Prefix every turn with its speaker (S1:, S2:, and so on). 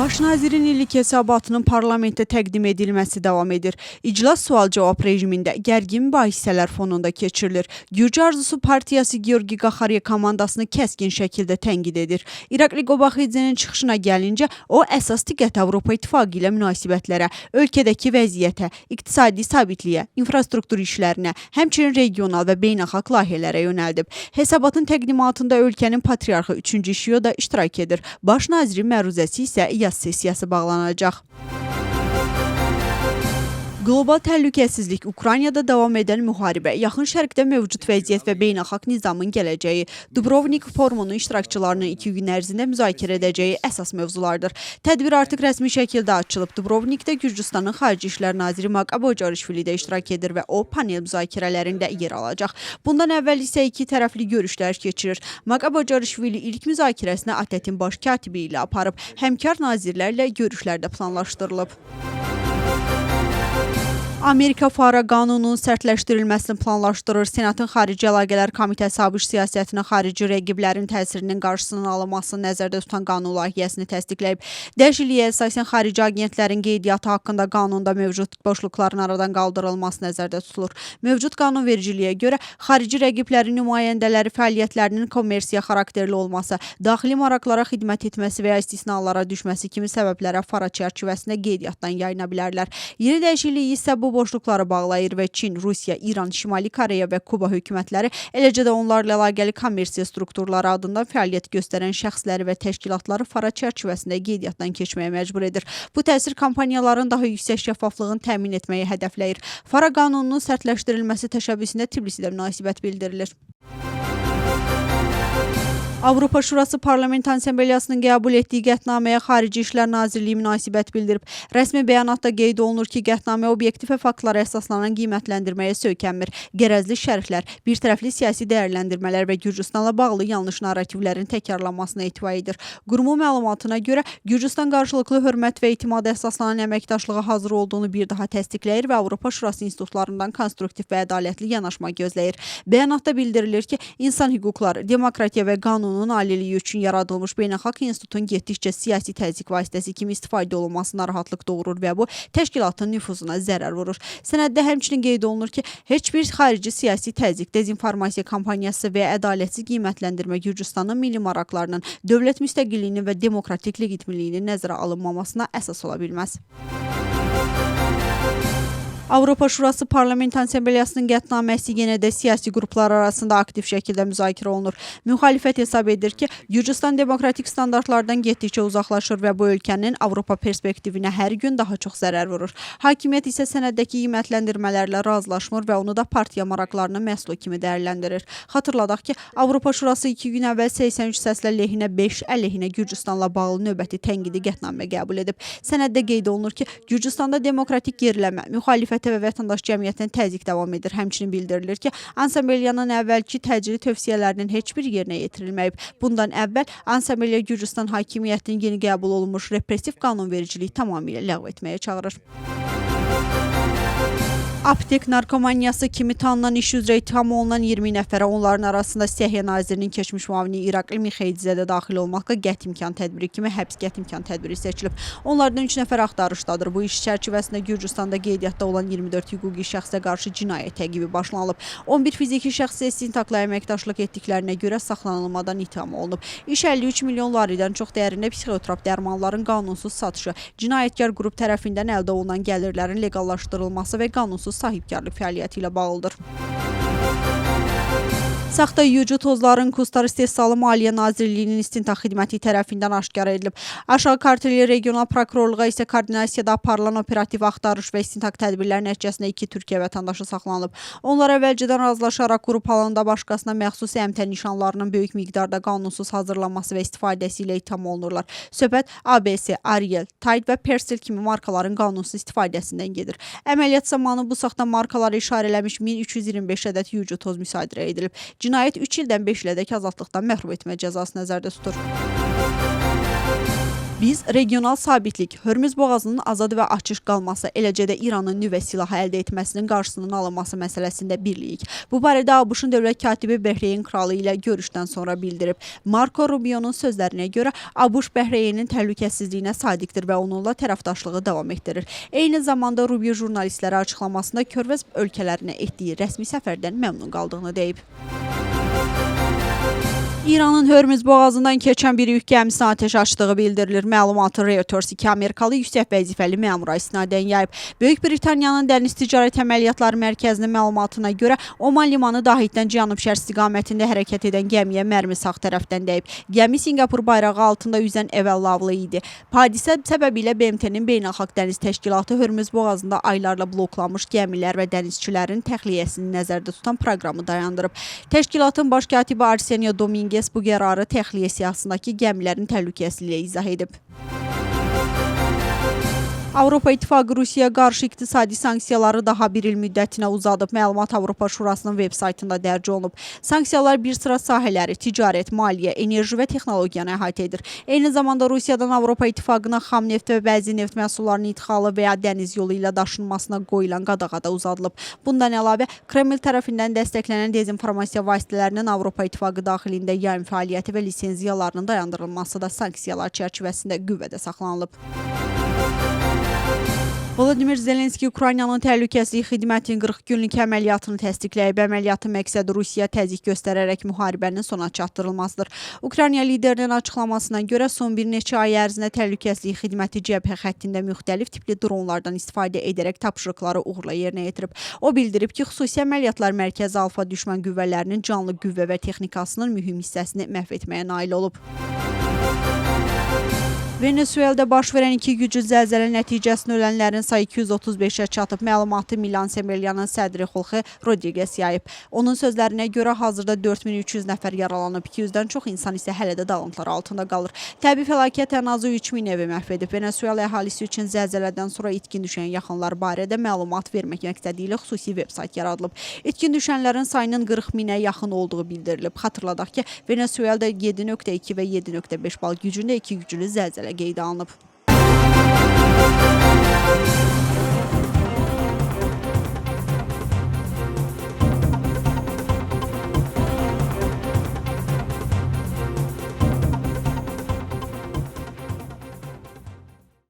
S1: Baş nazirin illik hesabatının parlamentə təqdim edilməsi davam edir. İclas sual-cavab rejimində gərgin mübahisələr fonunda keçirilir. Gürcü Arzusu partiyası Georgi Qaxarya komandasını kəskin şəkildə tənqid edir. İrakli Qobaxidzenin çıxışına gəlincə, o əsas diqqət Avropa İttifaqı ilə münasibətlərə, ölkədəki vəziyyətə, iqtisadi sabitliyə, infrastruktur işlərinə, həmçinin regional və beynəlxalq layihələrə yönəldib. Hesabatın təqdimatında ölkənin patriarxı 3-cü Şio da iştirak edir. Baş nazirin məruzəsi isə yaz sessiyası bağlanacaq. Qlobal təhlükəsizlik, Ukraynada davam edən müharibə, yaxın şərqdə mövcud vəziyyət və beynəlxalq nizamın gələcəyi, Dubrovnik forumunun iştirakçılarının 2 gün ərzində müzakirə edəcəyi əsas mövzulardır. Tədbir artıq rəsmi şəkildə açılıb. Dubrovnikdə Gürcüstanın Xarici İşlər naziri Maka Bocarishvili də iştirak edir və o panel müzakirələrində yer alacaq. Bundan əvvəl isə 2 tərəfli görüşlər keçirir. Maka Bocarishvili ilk müzakirəsini ATƏT-in baş katibi ilə aparıb, həmkar nazirlərlə görüşlər də planlaşdırılıb. Amerika FARA qanununun sərtləşdirilməsini planlaşdırır. Senatın Xarici Əlaqələr Komitəsi ABŞ siyasətinin xarici rəqiblərin təsirinin qarşısının alınmasını nəzərdə tutan qanun layihəsini təsdiqləyib. Dəyişikliyə əsasən xarici agentlərin qeydiyyatı haqqında qanunda mövcud boşluqların aradan qaldırılması nəzərdə tutulur. Mövcud qanunvericiliyə görə xarici rəqiblərin nümayəndələri fəaliyyətlərinin kommersiya xarakterli olması, daxili maraqlara xidmət etməsi və ya istisnalara düşməsi kimi səbəblərə FARA çərçivəsində qeydiyyatdan yayına bilərlər. Yeni dəyişiklik isə bu boşluqları bağlayır və Çin, Rusiya, İran, Şimali Koreya və Kuba hökumətləri, eləcə də onlarla əlaqəli kommersiya strukturları adından fəaliyyət göstərən şəxsləri və təşkilatları FARA çərçivəsində qeydiyyatdan keçməyə məcbur edir. Bu təsir kompaniyaların daha yüksək şəffaflığını təmin etməyi hədəfləyir. FARA qanununun sərtləşdirilməsi təşəbbüsündə Tbilisidə münasibət bildirilir. Avropa Şurası Parlament Assambleyasının qəbul etdiyi qətnaməyə Xarici İşlər Nazirliyi münasibət bildirib. Rəsmi bəyanatda qeyd olunur ki, qətnamə obyektiv və faktlara əsaslanan qiymətləndirməyə söykənmir. Qərəzli şərhlər, birtərəfli siyasi dəyərləndirmələr və Gürcüstanla bağlı yanlış narrativlərin təkrarlanmasına etibar edir. Qurumun məlumatına görə Gürcüstan qarşılıqlı hörmət və etimada əsaslanan əməkdaşlığa hazır olduğunu bir daha təsdiqləyir və Avropa Şurası institutlarından konstruktiv və ədalətli yanaşma gözləyir. Bəyanatda bildirilir ki, insan hüquqları, demokratiya və qanunun aliliyi üçün yaradılmış beynəlxalq institutun getdikcə siyasi təzyiq vasitəsi kimi istifadə olunması narahatlıq doğurur və bu təşkilatın nüfuzuna zərər vurur. Sənəddə həmçinin qeyd olunur ki, heç bir xarici siyasi təzyiq, dezinformasiya kampaniyası və ədalətsiz qiymətləndirmə Gürcüstanın milli maraqlarının, dövlət müstəqilliyinin və demokratik legitimliyinin nəzərə alınmamasına əsas ola bilməz. Avropa Şurası Parlament Assambleyasının qətnaməsi yenə də siyasi qruplar arasında aktiv şəkildə müzakirə olunur. Müxalifət hesab edir ki, Gürcüstan demokratik standartlardan getdikcə uzaqlaşır və bu ölkənin Avropa perspektivinə hər gün daha çox zərər vurur. Hakimiyyət isə sənəddəki qiymətləndirmələrlə razılaşmır və onu da partiya maraqlarının məhsulu kimi dəyərləndirir. Xatırladaq ki, Avropa Şurası 2 gün əvvəl 83 səslə lehinə 5 əleyhinə Gürcüstanla bağlı növbəti tənqidi qətnamə qəbul edib. Sənəddə qeyd olunur ki, Gürcüstanda demokratik geriləmə, müxalifət və vətəndaş cəmiyyətinə təzyiq davam edir. Həmçinin bildirilir ki, Assambleyanın əvvəlki təcili tövsiyələrinin heç bir yerinə yetirilməyib. Bundan əvvəl Assambleya Gürcüstan hakimiyyətinin yeni qəbul olunmuş repressiv qanunvericiliyi tamamilə ləğv etməyə çağırır. Aptek narkomaniyası kimi tanınan iş üzrə ittiham olunan 20 nəfərə, onların arasında Səhiyyə Nazirinin keçmiş müavini İrakli Mixeydizə də daxil olmaqla qət imkan tədbiri kimi həbs qət imkan tədbiri seçilib. Onlardan 3 nəfər axtarışdadır. Bu iş çərçivəsində Gürcüstanda qeydiyyatda olan 24 hüquqi şəxsə qarşı cinayət təqibi başlanılıb. 11 fiziki şəxsə istintaqla əməkdaşlıq etdiklərinə görə saxlanılmadan ittiham olunub. İş 53 milyon laridən çox dəyərində psixotrop dərmanların qanunsuz satışı, cinayətkar qrup tərəfindən əldə olunan gəlirlərin leqallaşdırılması və qanunsuz sahibkarlıq fəaliyyəti ilə bağlıdır. Saxta yuyucu tozların Kustar istehsalı Maliyyə Nazirliyinin istintaq xidməti tərəfindən aşkar edilib. Aşağı Karteli Regional Prokurorluğa isə koordinasiyada aparılan operativ axtarış və istintaq tədbirləri nəticəsində 2 Türkiyə vətəndaşı saxlanılıb. Onlar əvvəlcədən razılaşaraq qrup halında başqasına məxsus əmtə nişanlarının böyük miqdarda qanunsuz hazırlanması və istifadəsi ilə itham olunurlar. Söhbət ABS, Ariel, Tide və Persil kimi markaların qanunsuz istifadəsindən gedir. Əməliyyat zamanı bu saxta markaları işarələmiş 1325 ədəd yuyucu toz müsadirə edilib. Cinayət 3 ildən 5 ilədək azadlıqdan məhrum etmə cəzası nəzərdə tutur. Biz regional sabitlik, Hörmüz boğazının azad və açıq qalması, eləcə də İranın nüvə silahı əldə etməsinin qarşısının alınması məsələsində birliyik. Bu barədə ABŞ-ın dövlət katibi Bəhreyn kralı ilə görüşdən sonra bildirib. Marco Rubio'nun sözlərinə görə ABŞ Bəhreynin təhlükəsizliyinə sadiqdir və onunla tərəfdaşlığı davam etdirir. Eyni zamanda Rubio jurnalistlərə açıqlamasında Körfəz ölkələrinə etdiyi rəsmi səfərdən məmnun qaldığını deyib. İranın Hörmüz boğazından keçən bir yük gəmisinə atəş açdığı bildirilir. Məlumatı Reuters 2 Amerikalı yüksək vəzifəli məmura istinadən yayıb. Böyük Britaniyanın Dəniz Ticarət Əməliyyatları Mərkəzinin məlumatına görə Oman limanı Dahiddən cənub-şərq istiqamətində hərəkət edən gəmiyə mərmi sağ tərəfdən dəyib. Gəmi Sinqapur bayrağı altında üzən Əvəllavlı idi. Hadisə səbəbilə BMT-nin Beynəlxalq Dəniz Təşkilatı Hörmüz boğazında aylarla bloklanmış gəmilər və dənizçilərin təxliyəsini nəzərdə tutan proqramı dayandırıb. Təşkilatın baş katibi Arsenio Dominguez bu qərarı təxliyə siyahısındakı gəmilərin təhlükəsizliyi ilə izah edib. Avropa İttifaqı Rusiyaya qarşı iqtisadi sanksiyaları daha bir il müddətinə uzadıb. Məlumat Avropa Şurasının veb saytında dərc olunub. Sanksiyalar bir sıra sahələri, ticarət, maliyyə, enerji və texnologiyanı əhatə edir. Eyni zamanda Rusiyadan Avropa İttifaqına xam neft və bəzi neft məhsullarının idxalı və ya dəniz yolu ilə daşınmasına qoyulan qadağa da uzadılıb. Bundan əlavə, Kreml tərəfindən dəstəklənən dezinformasiya vasitələrinin Avropa İttifaqı daxilində yayım fəaliyyəti və lisenziyalarının dayandırılması da sanksiyalar çərçivəsində qüvvədə saxlanılıb. Volodymyr Zelenski Ukraynanın təhlükəsizlik xidmətinin 40 günlük əməliyyatını təsdiqləyib. Əməliyyatın məqsədi Rusiya təzyiq göstərərək müharibənin sona çatdırılmasıdır. Ukrayna liderinin açıqlamasına görə son bir neçə ay ərzində təhlükəsizlik xidməti cəbhə xəttində müxtəlif tipli dronlardan istifadə edərək tapşırıqları uğurla yerinə yetirib. O bildirib ki, xüsusi əməliyyatlar mərkəzi Alfa düşmən qüvvələrinin canlı qüvvə və texnikasının mühüm hissəsini məhv etməyə nail olub. Venezuelada baş verən 2 güclü zəlzələ nəticəsində ölənlərin sayı 235-ə çatıb. Məlumatı Milan Semelyanın sədri Jorge Rodriguez yayıb. Onun sözlərinə görə hazırda 4300 nəfər yaralanıb, 200-dən çox insan isə hələ də dağıntılar altında qalır. Təbii fəlakət ən azı 3000 evi məhv edib. Venezuela əhalisi üçün zəlzələdən sonra itkin düşən yaxınlar barədə məlumat vermək məqsədi ilə xüsusi veb-sayt yaradılıb. İtkin düşənlərin sayının 40 minə yaxın olduğu bildirilib. Xatırladaq ki, Venezuelada 7.2 və 7.5 bal gücündə 2 güclü zəlzələ qeydə alınıb.